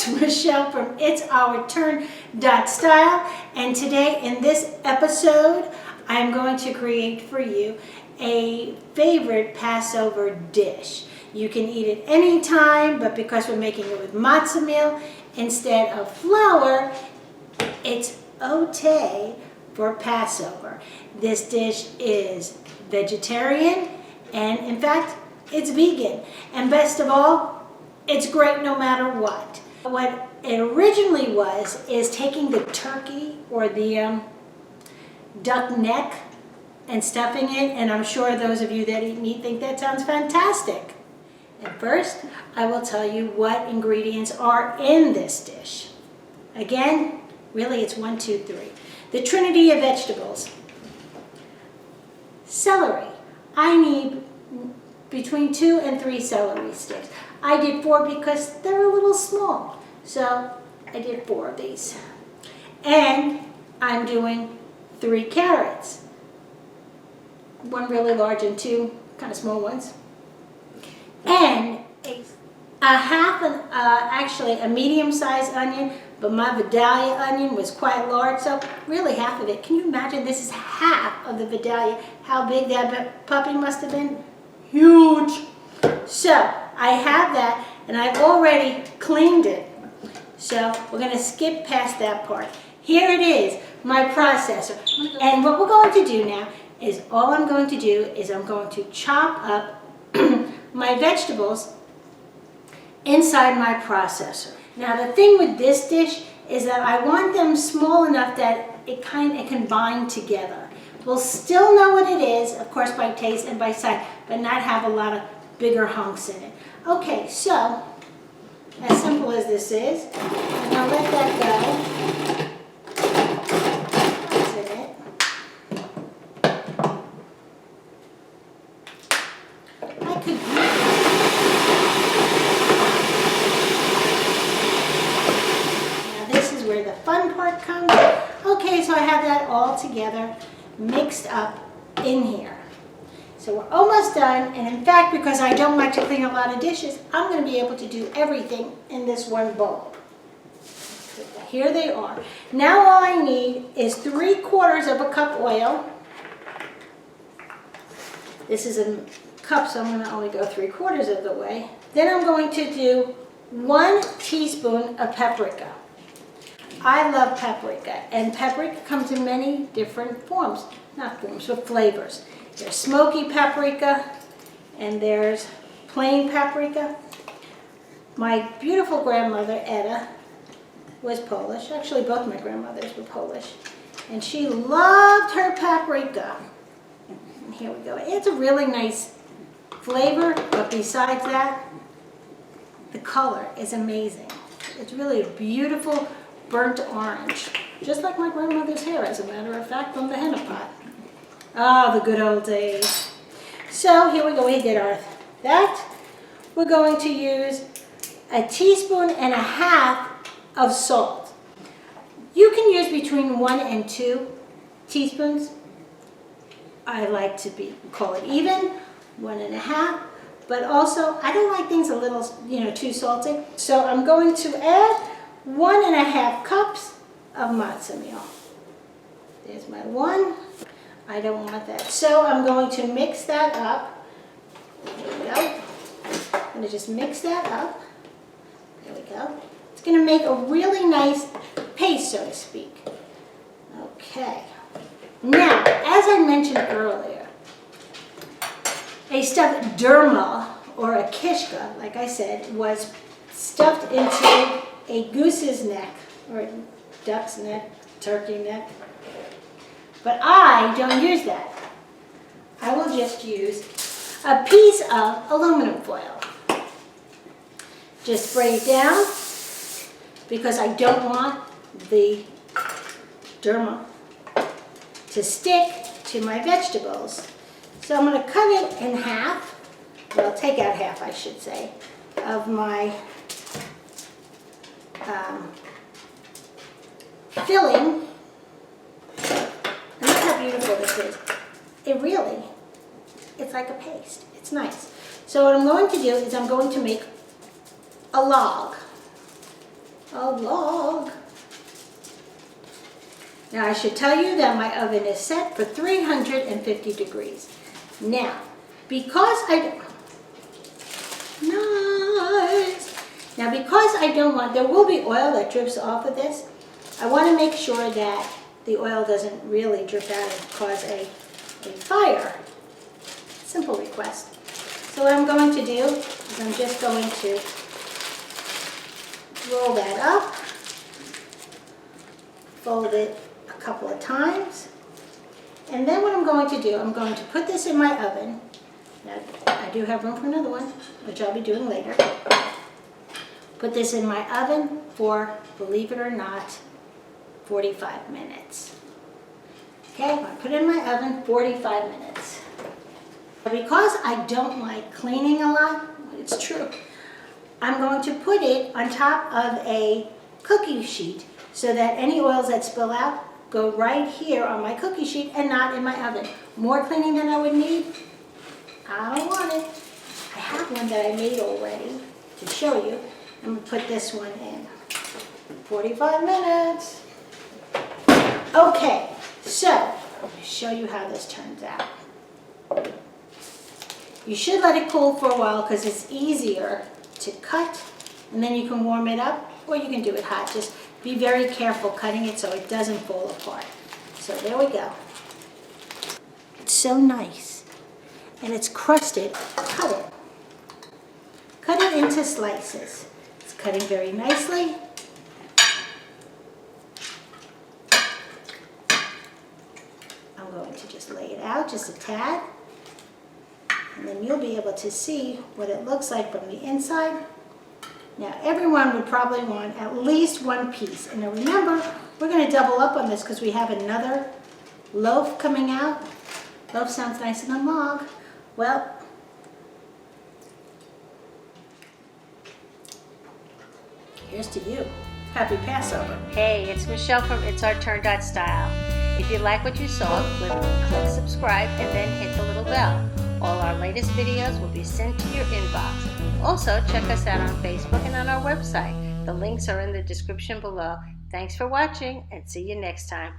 host, Michelle from It's Our Turn Style, and today in this episode, I'm going to create for you a favorite Passover dish. You can eat it anytime, but because we're making it with matzah meal instead of flour, it's ote for Passover. This dish is vegetarian, and in fact, it's vegan. And best of all, it's great no matter what. What it originally was is taking the turkey or the duck neck and stuffing it, and I'm sure those of you that eat meat think that sounds fantastic. And first, I will tell you what ingredients are in this dish. Again, really it's 1, 2, 3. The trinity of vegetables. Celery. I need between 2 and 3 celery sticks. I did 4 because they're a little small. So I did 4 of these. And I'm doing 3 carrots. 1 really large and 2 kind of small ones. And actually a medium-sized onion, but my Vidalia onion was quite large, so really half of it. Can you imagine this is half of the Vidalia? How big that puppy must have been? Huge. So I have that, and I've already cleaned it. So we're going to skip past that part. Here it is, my processor. And what we're going to do now is I'm going to chop up my vegetables inside my processor. Now the thing with this dish is that I want them small enough that it can bind together. We'll still know what it is, of course, by taste and by sight, but not have a lot of bigger hunks in it. Okay, so as simple as this is, I'm going to let that go. That's in it. I could now this is where the fun part comes. Okay, so I have that all together, mixed up in here. So we're almost done, and in fact, because I don't like to clean a lot of dishes, I'm going to be able to do everything in this one bowl. So here they are. Now all I need is 3/4 of a cup oil. This is a cup, so I'm going to only go 3/4 of the way. Then I'm going to do 1 teaspoon of paprika. I love paprika, and paprika comes in many different forms, not forms, but flavors. There's smoky paprika, and there's plain paprika. My beautiful grandmother, Etta, was Polish. Actually, both my grandmothers were Polish. And she loved her paprika. And here we go. It's a really nice flavor, but besides that, the color is amazing. It's really a beautiful burnt orange, just like my grandmother's hair, as a matter of fact, from the henna pot. Ah, the good old days. So here we go, we did that. We're going to use 1.5 teaspoons of salt. You can use between 1 and 2 teaspoons. I like to call it even, 1.5, but also I don't like things a little, too salty. So I'm going to add 1.5 cups of matzah meal. There's my 1. I don't want that. So I'm going to mix that up. There we go. I'm going to just mix that up. There we go. It's going to make a really nice paste, so to speak. Okay. Now, as I mentioned earlier, a stuffed derma, or a kishka, like I said, was stuffed into a goose's neck, or a duck's neck, turkey neck. But I don't use that. I will just use a piece of aluminum foil. Just spray it down because I don't want the derma to stick to my vegetables. So I'm going to cut it in half, well, take out half, I should say, of my filling. And look how beautiful this is. It's like a paste. It's nice. So what I'm going to do is I'm going to make a log. a log. Now I should tell you that my oven is set for 350 degrees. Now, because I don't want, there will be oil that drips off of this. I want to make sure that the oil doesn't really drip out and cause a fire. Simple request. So what I'm going to do is I'm just going to roll that up, fold it a couple of times, and then what I'm going to do, I'm going to put this in my oven. Now, I do have room for another one, which I'll be doing later. Put this in my oven for, believe it or not, 45 minutes. Okay, I'm going to put it in my oven 45 minutes. Because I don't like cleaning a lot, it's true, I'm going to put it on top of a cookie sheet so that any oils that spill out go right here on my cookie sheet and not in my oven. More cleaning than I would need? I don't want it. I have one that I made already to show you. I'm going to put this one in 45 minutes. Okay, so let me show you how this turns out. You should let it cool for a while because it's easier to cut, and then you can warm it up, or you can do it hot. Just be very careful cutting it so it doesn't fall apart. So there we go. It's so nice. And it's crusted. Cut it. Cut it into slices. It's cutting very nicely. I'm going to just lay it out just a tad. And then you'll be able to see what it looks like from the inside. Now everyone would probably want at least one piece. And now remember, we're going to double up on this because we have another loaf coming out. Loaf sounds nice in a log. Well, here's to you. Happy Passover. Hey, it's Michelle from It's Our Turn Style. If you like what you saw, click subscribe and then hit the little bell. All our latest videos will be sent to your inbox. Also, check us out on Facebook and on our website. The links are in the description below. Thanks for watching and see you next time.